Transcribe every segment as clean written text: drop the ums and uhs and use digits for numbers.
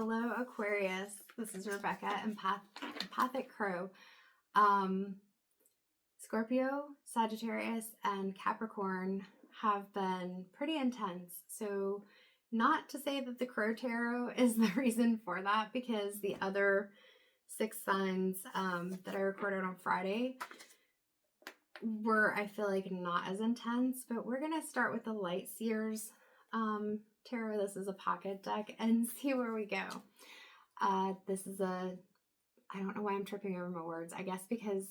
Hello, Aquarius. This is Rebecca, Empathic Crow. Scorpio, Sagittarius, and Capricorn have been pretty intense. So not to say that the Crow Tarot is the reason for that, because the other 6 signs that I recorded on Friday were, I feel like, not as intense. But we're going to start with the Light Seers Tarot. This is a pocket deck, and see where we go. This is I don't know why I'm tripping over my words. I guess because,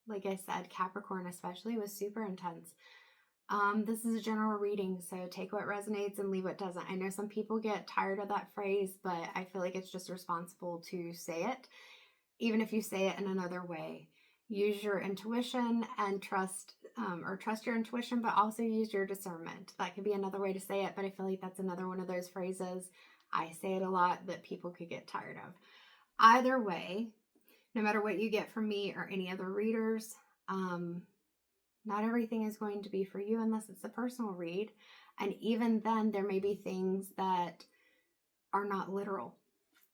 like I said, Capricorn especially was super intense. This is a general reading, so take what resonates and leave what doesn't. I know some people get tired of that phrase, but I feel like it's just responsible to say it, even if you say it in another way. Use your intuition and trust your intuition, but also use your discernment. That could be another way to say it, but I feel like that's another one of those phrases. I say it a lot that people could get tired of. Either way, no matter what you get from me or any other readers, not everything is going to be for you unless it's a personal read. And even then, there may be things that are not literal.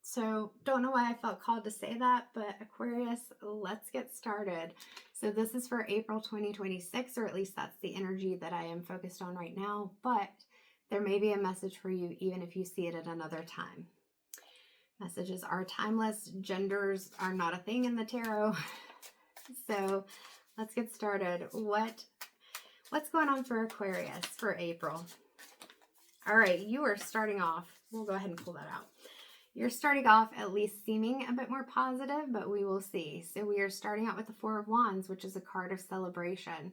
So don't know why I felt called to say that, but Aquarius, let's get started. So this is for April 2026, or at least that's the energy that I am focused on right now, but there may be a message for you even if you see it at another time. Messages are timeless. Genders are not a thing in the tarot. So let's get started. What's going on for Aquarius for April? All right, you are starting off. We'll go ahead and pull that out. You're starting off at least seeming a bit more positive, but we will see. So we are starting out with the Four of Wands, which is a card of celebration.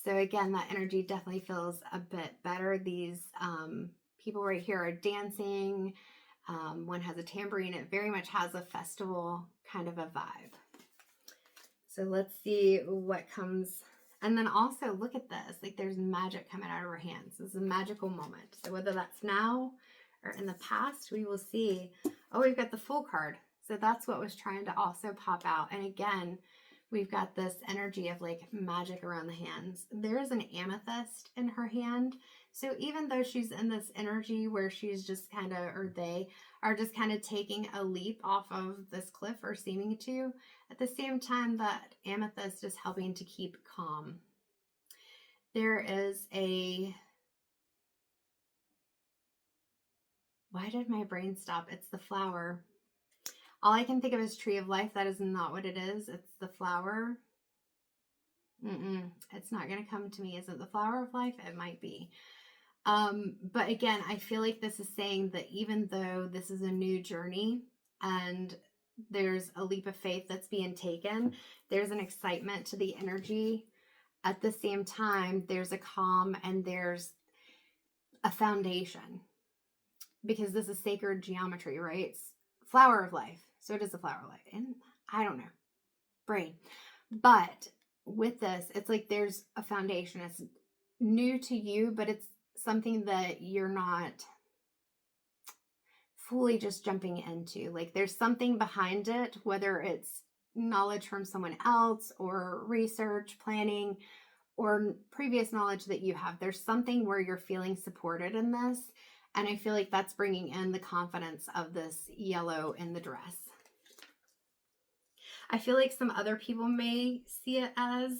So again, that energy definitely feels a bit better. These people right here are dancing. One has a tambourine. It very much has a festival kind of a vibe. So let's see what comes. And then also look at this. Like, there's magic coming out of her hands. This is a magical moment. So whether that's now or in the past, we will see. Oh, we've got the Fool card. So that's what was trying to also pop out. And again, we've got this energy of like magic around the hands. There is an amethyst in her hand. So even though she's in this energy where she's just kind of, or they are just kind of taking a leap off of this cliff, or seeming to, at the same time, that amethyst is helping to keep calm. There is why did my brain stop? It's the flower. All I can think of is Tree of Life. That is not what it is. It's the flower. It's not going to come to me. Is it the Flower of Life? It might be. But again, I feel like this is saying that even though this is a new journey and there's a leap of faith that's being taken, there's an excitement to the energy. At the same time, there's a calm and there's a foundation, because this is sacred geometry, right? It's Flower of Life. So it is the Flower of Life. And I don't know, brain. But with this, it's like there's a foundation. It's new to you, but it's something that you're not fully just jumping into. Like, there's something behind it, whether it's knowledge from someone else or research, planning, or previous knowledge that you have. There's something where you're feeling supported in this. And I feel like that's bringing in the confidence of this yellow in the dress. I feel like some other people may see it as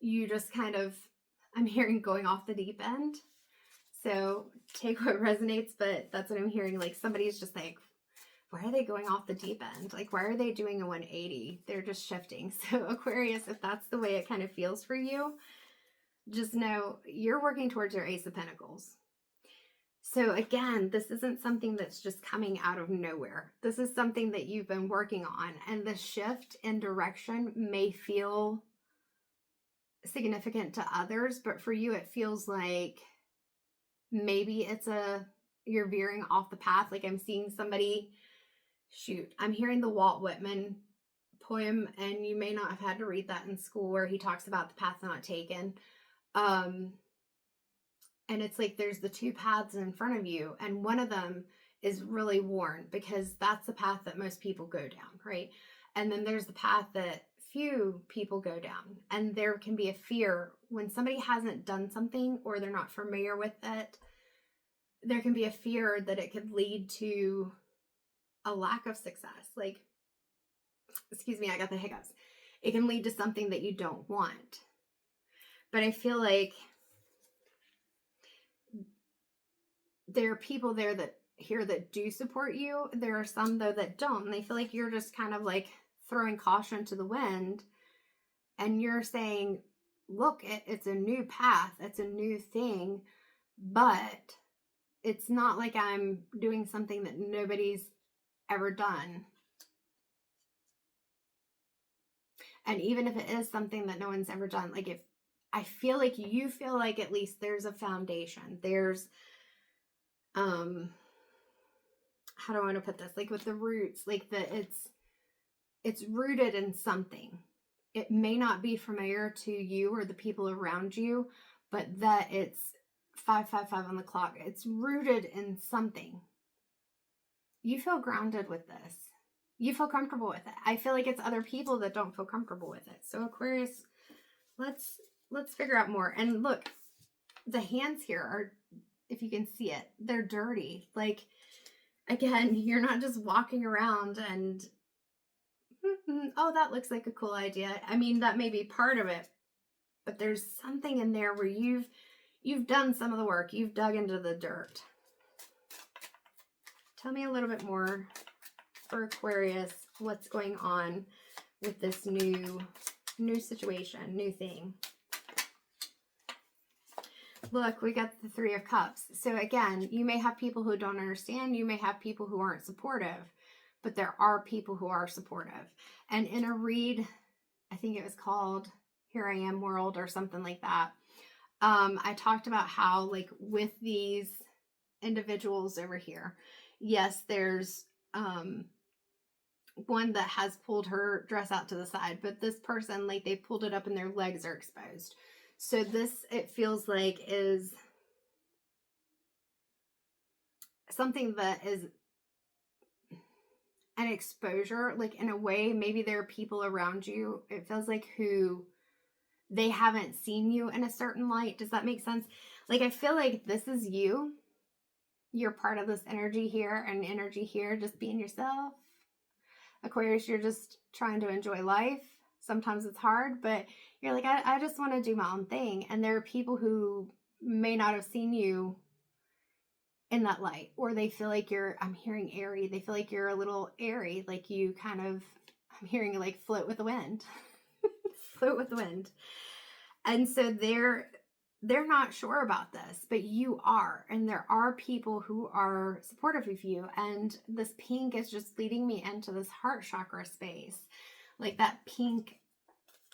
you just kind of, I'm hearing going off the deep end. So take what resonates, but that's what I'm hearing. Like, somebody's just like, why are they going off the deep end? Like, why are they doing a 180? They're just shifting. So Aquarius, if that's the way it kind of feels for you, just know you're working towards your Ace of Pentacles. So again, this isn't something that's just coming out of nowhere. This is something that you've been working on, and the shift in direction may feel significant to others, but for you, it feels like maybe you're veering off the path. Like, I'm seeing somebody, I'm hearing the Walt Whitman poem, and you may not have had to read that in school, where he talks about the path not taken. And it's like there's the two paths in front of you, and one of them is really worn because that's the path that most people go down, right? And then there's the path that few people go down, and there can be a fear when somebody hasn't done something or they're not familiar with it. There can be a fear that it could lead to a lack of success. Like, excuse me, I got the hiccups. It can lead to something that you don't want. But I feel like there are people there that do support you. There are some though that don't. And they feel like you're just kind of like throwing caution to the wind. And you're saying, look, it's a new path. It's a new thing. But it's not like I'm doing something that nobody's ever done. And even if it is something that no one's ever done, like if I feel like you feel like at least there's a foundation. There's, how do I want to put this? Like with the roots, like it's rooted in something. It may not be familiar to you or the people around you, but that it's 555 on the clock. It's rooted in something. You feel grounded with this. You feel comfortable with it. I feel like it's other people that don't feel comfortable with it. So Aquarius, let's figure out more. And look, the hands here are, if you can see it, they're dirty. Like, again, you're not just walking around and, oh, that looks like a cool idea. I mean, that may be part of it, but there's something in there where you've done some of the work. You've dug into the dirt. Tell me a little bit more for Aquarius, what's going on with this new situation, new thing. Look, we got the Three of Cups. So again, you may have people who don't understand. You may have people who aren't supportive, but there are people who are supportive. And in a read, I think it was called Here I Am World or something like that. I talked about how, like, with these individuals over here, yes, there's one that has pulled her dress out to the side, but this person, like, they pulled it up and their legs are exposed. So this, it feels like, is something that is an exposure, like, in a way. Maybe there are people around you, it feels like, who they haven't seen you in a certain light. Does that make sense? Like, I feel like this is you. You're part of this energy here and energy here, just being yourself. Aquarius, you're just trying to enjoy life. Sometimes it's hard, but you're like, I just want to do my own thing. And there are people who may not have seen you in that light, or they feel like you're, I'm hearing airy. They feel like you're a little airy, like you kind of, I'm hearing like float with the wind. Float with the wind. And so they're not sure about this, but you are. And there are people who are supportive of you. And this pink is just leading me into this heart chakra space. Like that pink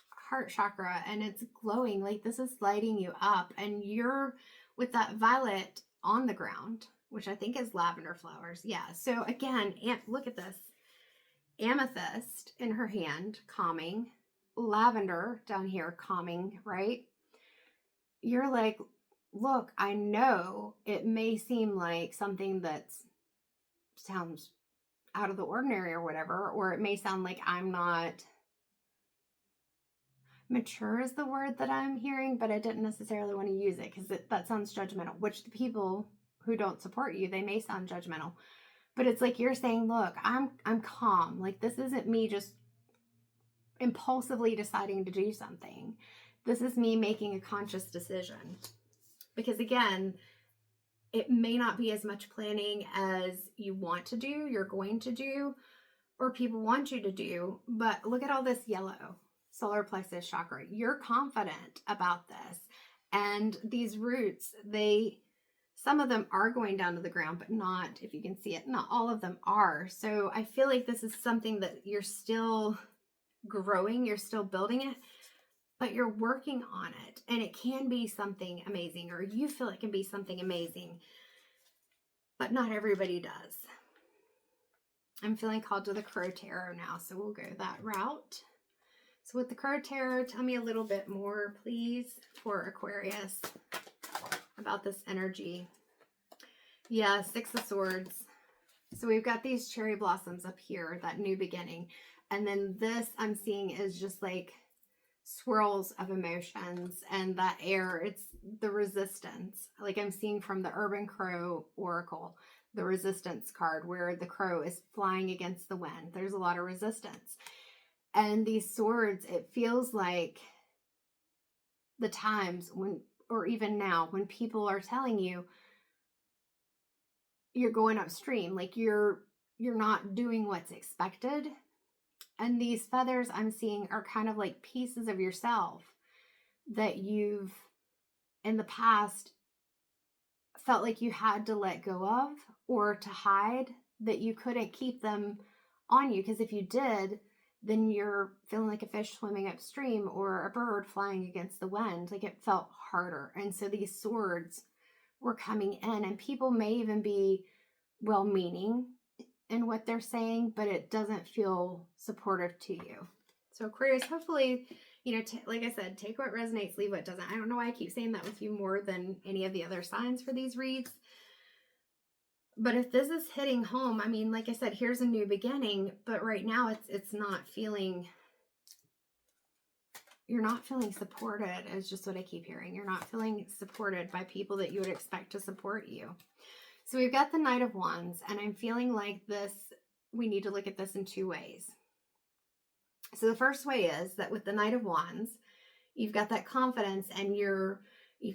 heart chakra, and it's glowing. Like this is lighting you up. And you're with that violet on the ground, which I think is lavender flowers. Yeah. So again, look at this. Amethyst in her hand, calming. Lavender down here, calming, right? You're like, look, I know it may seem like something that sounds out of the ordinary or whatever, or it may sound like I'm not mature is the word that I'm hearing, but I didn't necessarily want to use it because that sounds judgmental, which the people who don't support you, they may sound judgmental, but it's like you're saying, look, I'm calm. Like this isn't me just impulsively deciding to do something. This is me making a conscious decision. Because again, it may not be as much planning as you want to do, you're going to do, or people want you to do. But look at all this yellow, solar plexus chakra. You're confident about this. And these roots, some of them are going down to the ground, but not, if you can see it, not all of them are. So I feel like this is something that you're still growing, you're still building it, but you're working on it, and it can be something amazing, or you feel it can be something amazing, but not everybody does. I'm feeling called to the Crow Tarot now, so we'll go that route. So with the Crow Tarot, tell me a little bit more, please, for Aquarius about this energy. Yeah, Six of Swords. So we've got these cherry blossoms up here, that new beginning. And then this I'm seeing is just like swirls of emotions, and that air, it's the resistance. Like I'm seeing from the Urban Crow Oracle, the resistance card where the crow is flying against the wind. There's a lot of resistance. And these swords, it feels like the times when, or even now, when people are telling you you're going upstream, like you're not doing what's expected. And these feathers I'm seeing are kind of like pieces of yourself that you've in the past felt like you had to let go of or to hide, that you couldn't keep them on you, because if you did, then you're feeling like a fish swimming upstream or a bird flying against the wind. Like it felt harder. And so these swords were coming in, and people may even be well-meaning in what they're saying, but it doesn't feel supportive to you. So Aquarius, hopefully, you know, like I said, take what resonates, leave what doesn't. I don't know why I keep saying that with you more than any of the other signs for these reads. But if this is hitting home, I mean, like I said, here's a new beginning, but right now it's not feeling, you're not feeling supported, is just what I keep hearing. You're not feeling supported by people that you would expect to support you. So we've got the Knight of Wands, and I'm feeling like this, we need to look at this in two ways. So the first way is that with the Knight of Wands, you've got that confidence and you've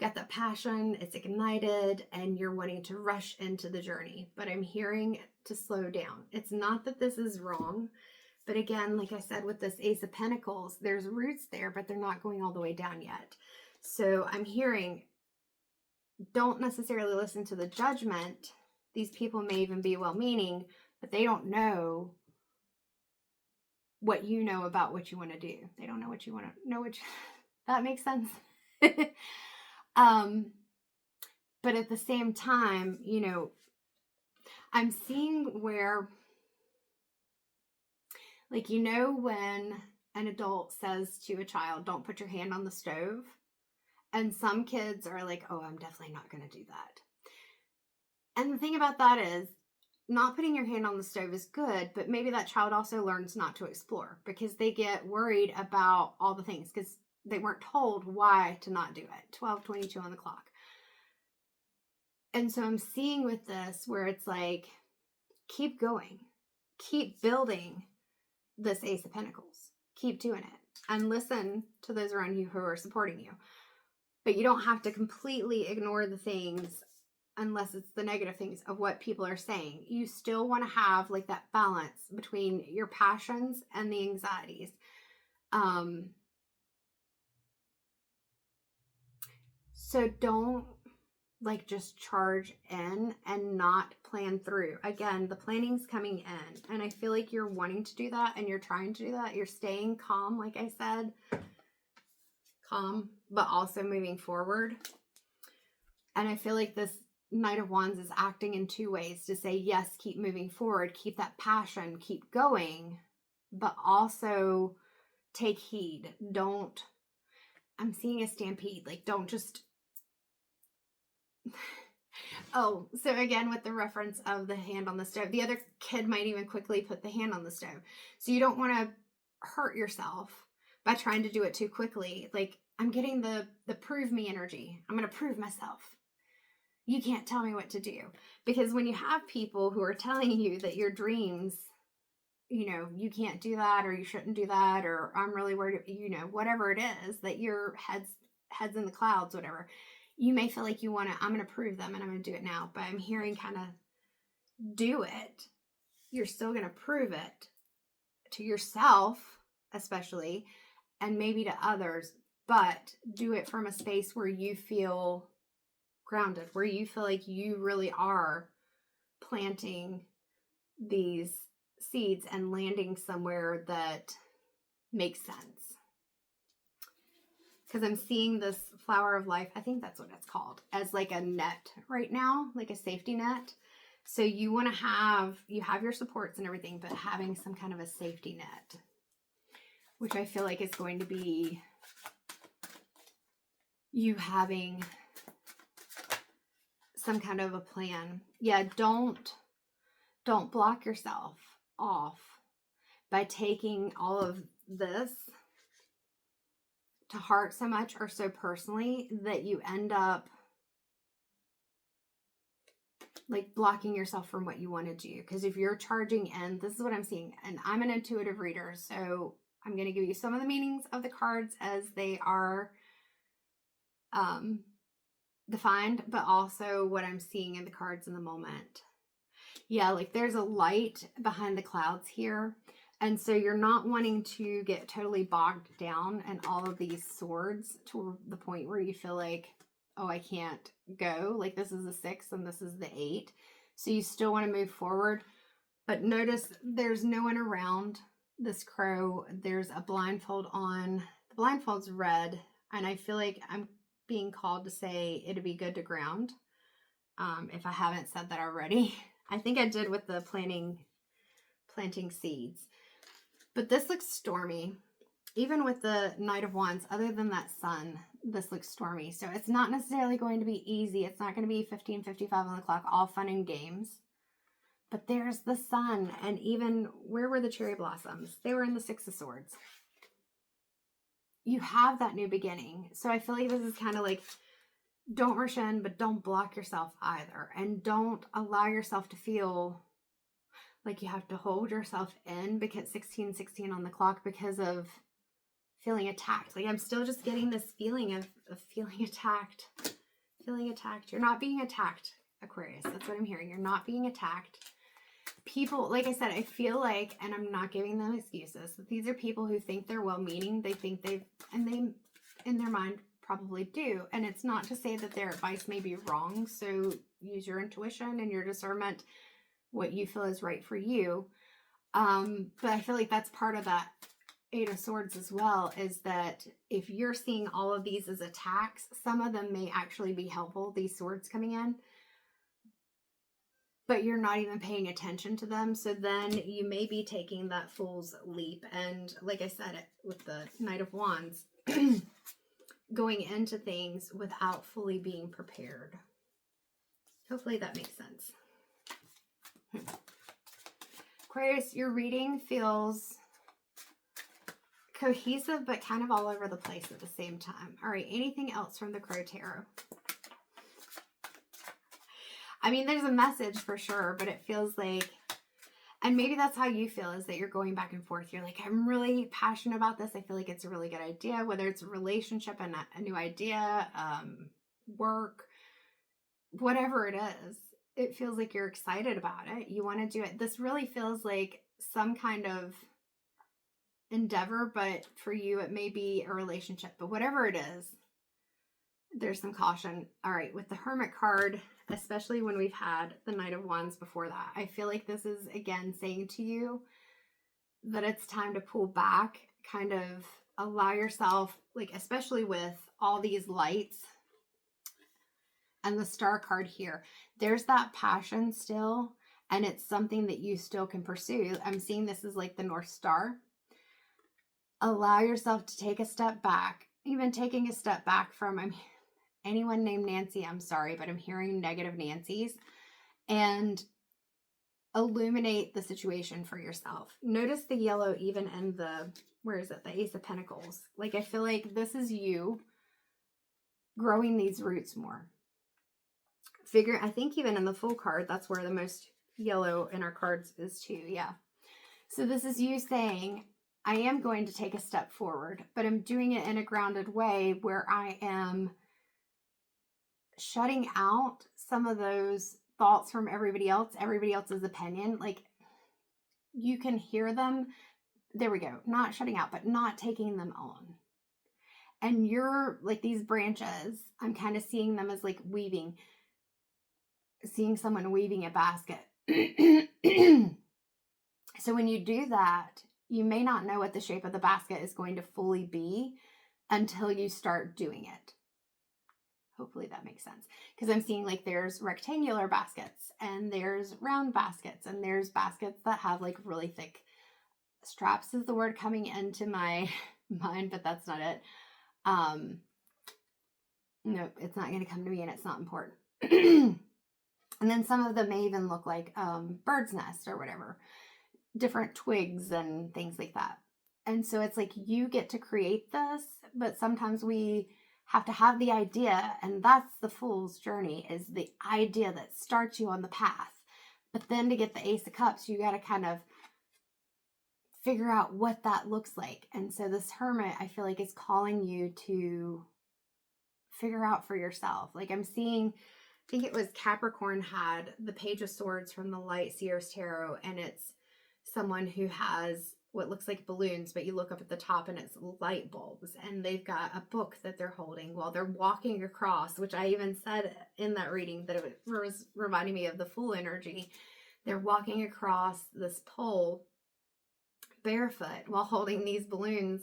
got that passion, it's ignited, and you're wanting to rush into the journey. But I'm hearing to slow down. It's not that this is wrong, but again, like I said, with this Ace of Pentacles, there's roots there, but they're not going all the way down yet. So I'm hearing, don't necessarily listen to the judgment. These people may even be well-meaning, but they don't know what you know about what you want to do. They don't know what you want to know, which that makes sense. But at the same time, you know, I'm seeing where, like, you know, when an adult says to a child, don't put your hand on the stove. And some kids are like, oh, I'm definitely not going to do that. And the thing about that is, not putting your hand on the stove is good, but maybe that child also learns not to explore because they get worried about all the things because they weren't told why to not do it. 12:22 on the clock. And so I'm seeing with this where it's like, keep going, keep building this Ace of Pentacles, keep doing it, and listen to those around you who are supporting you. But you don't have to completely ignore the things, unless it's the negative things of what people are saying. You still want to have like that balance between your passions and the anxieties. So don't like just charge in and not plan through. Again, the planning's coming in, and I feel like you're wanting to do that and you're trying to do that. You're staying calm, like I said, calm, but also moving forward. And I feel like this Knight of Wands is acting in two ways to say, yes, keep moving forward, keep that passion, keep going, but also take heed. Don't, I'm seeing a stampede, like don't just, oh, so again, with the reference of the hand on the stove, the other kid might even quickly put the hand on the stove. So you don't want to hurt yourself by trying to do it too quickly. Like, I'm getting the prove me energy. I'm going to prove myself. You can't tell me what to do. Because when you have people who are telling you that your dreams, you know, you can't do that, or you shouldn't do that, or I'm really worried, you know, whatever it is, that your head's in the clouds, whatever, you may feel like you want to, I'm going to prove them and I'm going to do it now. But I'm hearing kind of do it. You're still going to prove it to yourself, especially, and maybe to others, but do it from a space where you feel grounded, where you feel like you really are planting these seeds and landing somewhere that makes sense. Because I'm seeing this flower of life, I think that's what it's called, as like a net right now, like a safety net. So you want to have, you have your supports and everything, but having some kind of a safety net, which I feel like is going to be you having some kind of a plan. Yeah, don't block yourself off by taking all of this to heart so much or so personally that you end up like blocking yourself from what you want to do. Because if you're charging in, this is what I'm seeing. And I'm an intuitive reader, so I'm going to give you some of the meanings of the cards as they are defined, but also what I'm seeing in the cards in the moment. Yeah, like there's a light behind the clouds here. And so you're not wanting to get totally bogged down in all of these swords to the point where you feel like, oh, I can't go. Like this is the 6 and this is the 8. So you still want to move forward. But notice there's no one around this crow. There's a blindfold on. The blindfold's red. And I feel like I'm being called to say it'd be good to ground. If I haven't said that already. I think I did with the planting seeds. But this looks stormy. Even with the Knight of Wands, other than that sun, this looks stormy. So it's not necessarily going to be easy. It's not going to be 15:55 on the clock, all fun and games. But there's the sun. And even, where were the cherry blossoms? They were in the 6 of Swords. You have that new beginning. So I feel like this is kind of like, don't rush in, but don't block yourself either. And don't allow yourself to feel like you have to hold yourself in because 16:16 on the clock because of feeling attacked. Like I'm still just getting this feeling of feeling attacked. Feeling attacked. You're not being attacked, Aquarius. That's what I'm hearing. You're not being attacked. People, like I said, I feel like, and I'm not giving them excuses, that these are people who think they're well-meaning. They think and they, in their mind, probably do. And it's not to say that their advice may be wrong. So use your intuition and your discernment, what you feel is right for you. But I feel like that's part of that 8 of Swords as well, is that if you're seeing all of these as attacks, some of them may actually be helpful, these swords coming in, but you're not even paying attention to them. So then you may be taking that fool's leap. And like I said, with the Knight of Wands, going into things without fully being prepared. Hopefully that makes sense. Aquarius, your reading feels cohesive, but kind of all over the place at the same time. All right, anything else from the Crow Tarot? I mean, there's a message for sure, but it feels like, and maybe that's how you feel, is that you're going back and forth. You're like, I'm really passionate about this. I feel like it's a really good idea, whether it's a relationship and a new idea, work, whatever it is. It feels like you're excited about it. You want to do it. This really feels like some kind of endeavor, but for you, it may be a relationship. But whatever it is, there's some caution. All right, with the Hermit card, especially when we've had the Knight of Wands before that, I feel like this is, again, saying to you that it's time to pull back, kind of allow yourself, like, especially with all these lights and the Star card here, there's that passion still, and it's something that you still can pursue. I'm seeing this as like the North Star. Allow yourself to take a step back, even taking a step back from anyone named Nancy, I'm sorry, but I'm hearing negative Nancy's, and illuminate the situation for yourself. Notice the yellow even in the, where is it? The Ace of Pentacles. Like, I feel like this is you growing these roots more. I think even in the Fool card, that's where the most yellow in our cards is too. Yeah. So this is you saying, I am going to take a step forward, but I'm doing it in a grounded way where I am shutting out some of those thoughts from everybody else's opinion. Like, you can hear them. There we go. Not shutting out, but not taking them on. And you're like these branches, I'm kind of seeing them as like weaving, seeing someone weaving a basket. So when you do that, you may not know what the shape of the basket is going to fully be until you start doing it. Hopefully that makes sense. Because I'm seeing like there's rectangular baskets and there's round baskets and there's baskets that have like really thick straps is the word coming into my mind, but that's not it. Nope, it's not going to come to me and it's not important. And then some of them may even look like bird's nest or whatever, different twigs and things like that. And so it's like you get to create this, but sometimes we have to have the idea, and that's the Fool's journey, is the idea that starts you on the path. But then to get the Ace of Cups, you got to kind of figure out what that looks like. And so this Hermit, I feel like, is calling you to figure out for yourself. Like I'm seeing, I think it was Capricorn had the Page of Swords from the Light Seers Tarot, and it's someone who has what looks like balloons, but you look up at the top and it's light bulbs, and they've got a book that they're holding while they're walking across, which I even said in that reading that it was reminding me of the Fool energy. They're walking across this pole barefoot while holding these balloons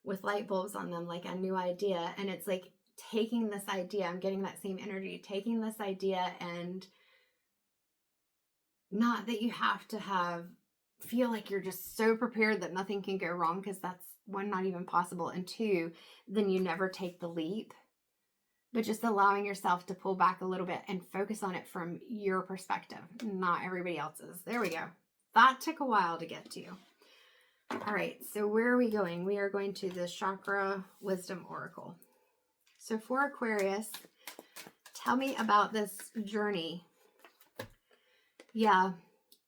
with light bulbs on them, like a new idea. And it's like taking this idea, I'm getting that same energy, taking this idea, and not that you have to feel like you're just so prepared that nothing can go wrong, because that's one, not even possible, and two, then you never take the leap. But just allowing yourself to pull back a little bit and focus on it from your perspective, not everybody else's. There we go. That took a while to get to. All right, so where are we going? We are going to the Chakra Wisdom Oracle. So for Aquarius, tell me about this journey. Yeah,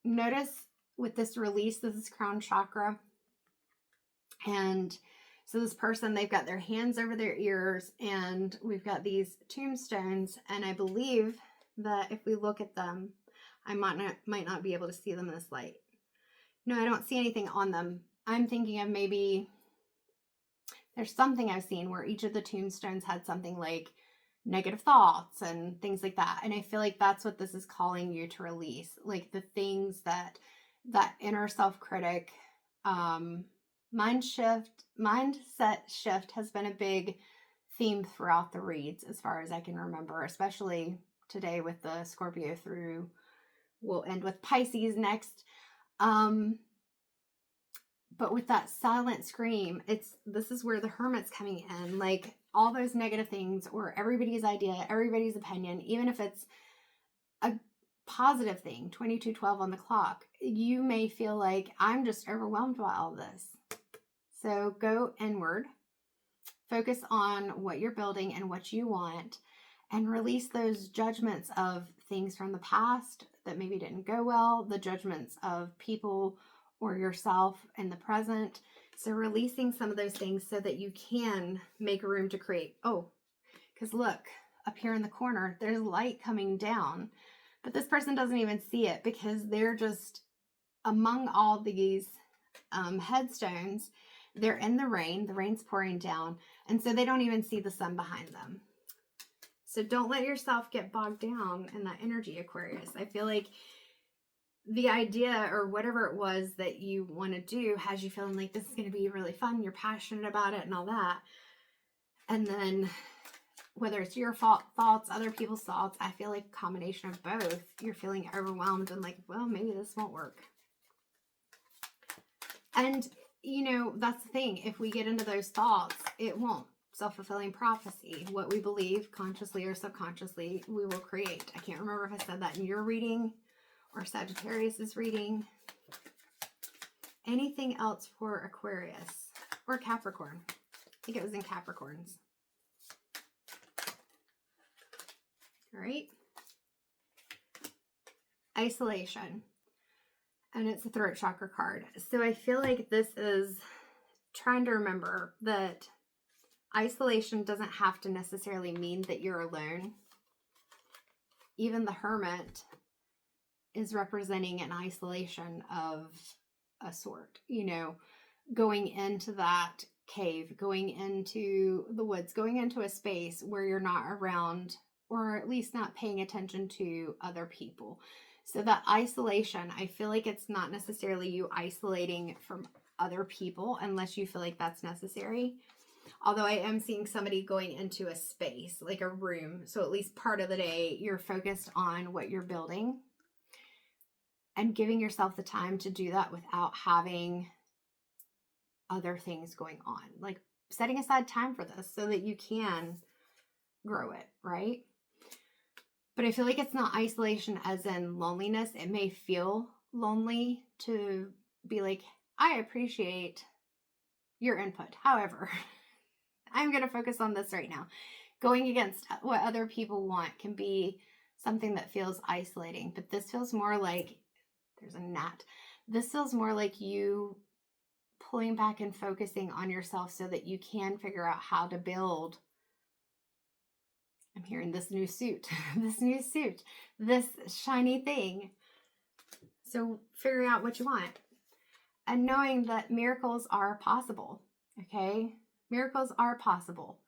notice with this release, this is crown chakra. And so this person, they've got their hands over their ears, and we've got these tombstones. And I believe that if we look at them, I might not be able to see them in this light. No, I don't see anything on them. I'm thinking of maybe there's something I've seen where each of the tombstones had something like negative thoughts and things like that. And I feel like that's what this is calling you to release. Like the things that inner self-critic, mindset shift has been a big theme throughout the reads, as far as I can remember, especially today with the Scorpio through. We'll end with Pisces next. But with that silent scream, this is where the Hermit's coming in. Like all those negative things, or everybody's idea, everybody's opinion, even if it's a positive thing, 22:12 on the clock, you may feel like, I'm just overwhelmed by all this. So go inward, focus on what you're building and what you want, and release those judgments of things from the past that maybe didn't go well, the judgments of people or yourself in the present. So releasing some of those things so that you can make room to create. Oh, because look, up here in the corner, there's light coming down, but this person doesn't even see it because they're just among all these headstones. They're in the rain's pouring down, and so they don't even see the sun behind them. So don't let yourself get bogged down in that energy, Aquarius. I feel like the idea or whatever it was that you want to do has you feeling like this is going to be really fun, you're passionate about it and all that. And then whether it's your thoughts, other people's thoughts, I feel like a combination of both. You're feeling overwhelmed and like, well, maybe this won't work. And, you know, that's the thing. If we get into those thoughts, it won't. Self-fulfilling prophecy. What we believe, consciously or subconsciously, we will create. I can't remember if I said that in your reading or Sagittarius's reading. Anything else for Aquarius or Capricorn? I think it was in Capricorn's. All right. Isolation. And it's a throat chakra card. So I feel like this is trying to remember that isolation doesn't have to necessarily mean that you're alone. Even the Hermit is representing an isolation of a sort, you know, going into that cave, going into the woods, going into a space where you're not around, or at least not paying attention to other people. So that isolation, I feel like it's not necessarily you isolating from other people unless you feel like that's necessary. Although I am seeing somebody going into a space, like a room. So at least part of the day, you're focused on what you're building and giving yourself the time to do that without having other things going on. Like setting aside time for this so that you can grow it, right? But I feel like it's not isolation as in loneliness. It may feel lonely to be like, I appreciate your input. However, I'm going to focus on this right now. Going against what other people want can be something that feels isolating, but this feels more like, there's a gnat. This feels more like you pulling back and focusing on yourself so that you can figure out how to build. I'm hearing this new suit, this shiny thing. So figuring out what you want and knowing that miracles are possible. Okay. Miracles are possible.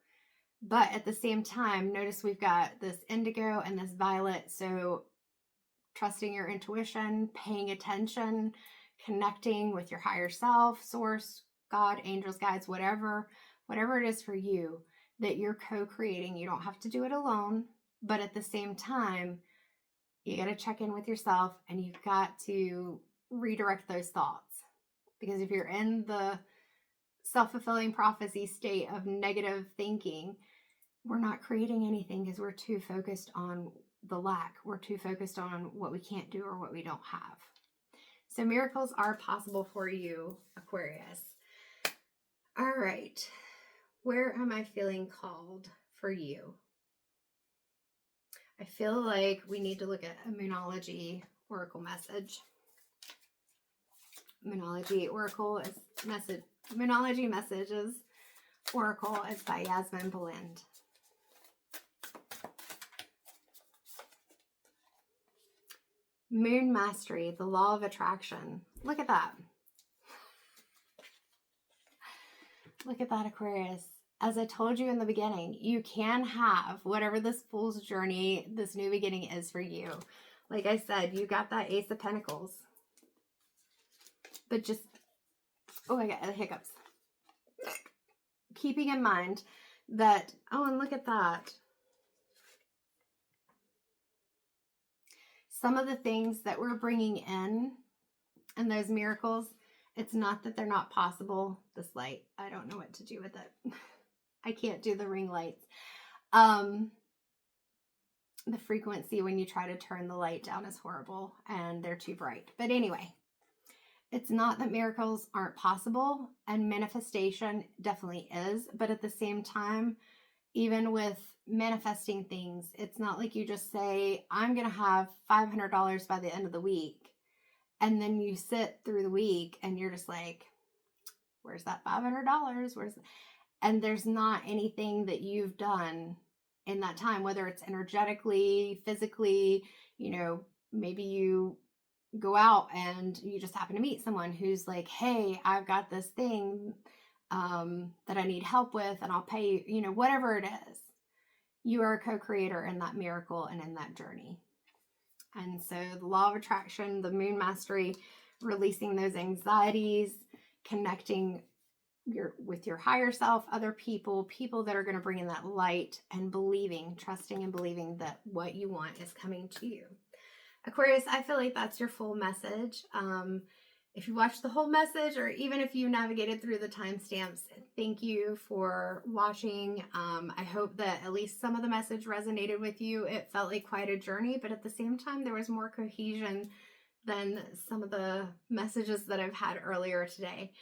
But at the same time, notice we've got this indigo and this violet. So trusting your intuition, paying attention, connecting with your higher self, source, God, angels, guides, whatever it is for you that you're co-creating. You don't have to do it alone, but at the same time, you got to check in with yourself and you've got to redirect those thoughts. Because if you're in the self-fulfilling prophecy state of negative thinking, we're not creating anything because we're too focused on the lack. We're too focused on what we can't do or what we don't have. So miracles are possible for you, Aquarius. All right. Where am I feeling called for you? I feel like we need to look at a Moonology Oracle message. Moonology Oracle is message. Moonology Messages Oracle is by Yasmin Belind. Moon Mastery, the law of attraction. Look at that. Look at that, Aquarius. As I told you in the beginning, you can have whatever this fool's journey, this new beginning is for you. Like I said, you got that Ace of Pentacles. But just, oh, I got the hiccups. Keeping in mind that, oh, and look at that. Some of the things that we're bringing in and those miracles, it's not that they're not possible. This light, I don't know what to do with it. I can't do the ring lights. The frequency when you try to turn the light down is horrible and they're too bright. But anyway, it's not that miracles aren't possible, and manifestation definitely is. But at the same time, even with manifesting things, it's not like you just say, I'm going to have $500 by the end of the week. And then you sit through the week and you're just like, where's that $500? And there's not anything that you've done in that time, whether it's energetically, physically, maybe you go out and you just happen to meet someone who's like, hey, I've got this thing that I need help with and I'll pay you, whatever it is. You are a co-creator in that miracle and in that journey. And so the law of attraction, the moon mastery, releasing those anxieties, connecting with your higher self, other people that are going to bring in that light, and trusting and believing that what you want is coming to you. Aquarius, I feel like that's your full message. If you watched the whole message, or even if you navigated through the timestamps, thank you for watching. I hope that at least some of the message resonated with you. It felt like quite a journey, but at the same time, there was more cohesion than some of the messages that I've had earlier today.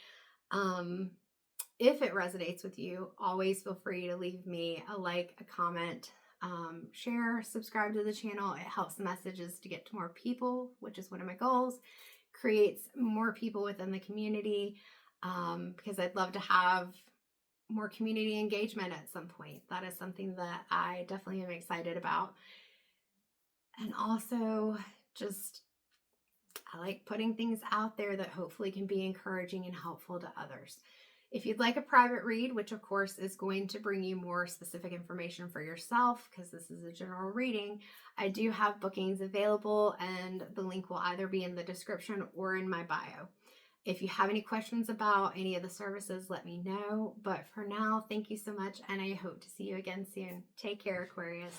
If it resonates with you, always feel free to leave me a like, a comment, share, subscribe to the channel. It helps the messages to get to more people, which is one of my goals. Creates more people within the community, because I'd love to have more community engagement at some point. That is something that I definitely am excited about. And also I like putting things out there that hopefully can be encouraging and helpful to others. If you'd like a private read, which of course is going to bring you more specific information for yourself, because this is a general reading, I do have bookings available, and the link will either be in the description or in my bio. If you have any questions about any of the services, let me know. But for now, thank you so much, and I hope to see you again soon. Take care, Aquarius.